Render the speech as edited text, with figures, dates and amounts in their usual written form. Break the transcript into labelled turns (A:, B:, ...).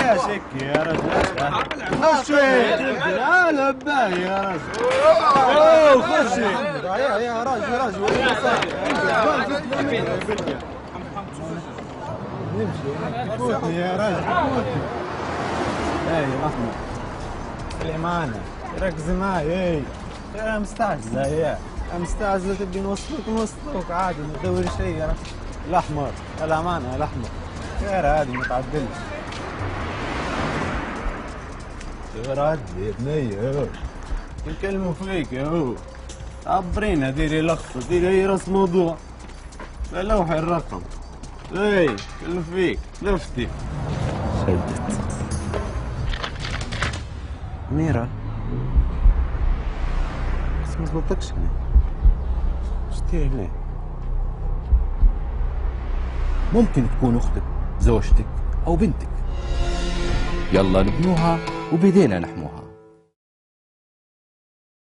A: لا سكي يا رجل. خشي. لا لباه يا رجل. اوه خشي. يا رجل نمشي. فوتني يا رجل فوتني. اي رحمة الإمانة ركزي معي. اي مستعجلة يا مستعجلة. تبي نوصلوك عادي ما تدوري شيء يا رجل. الأحمر الأمانة الأحمر غير هادي ما تعدلش. غير عدي يا بنية نكلموا فيك يا عبرينا. ديري لقطة ديري راس موضوع لوحي الرقم. اي كلم فيك لفتي. شدت ميرا بس ما زبطتكش هنا. شتي هنا
B: ممكن تكون أختك زوجتك أو بنتك. يلا نبنوها وبدينا نحموها.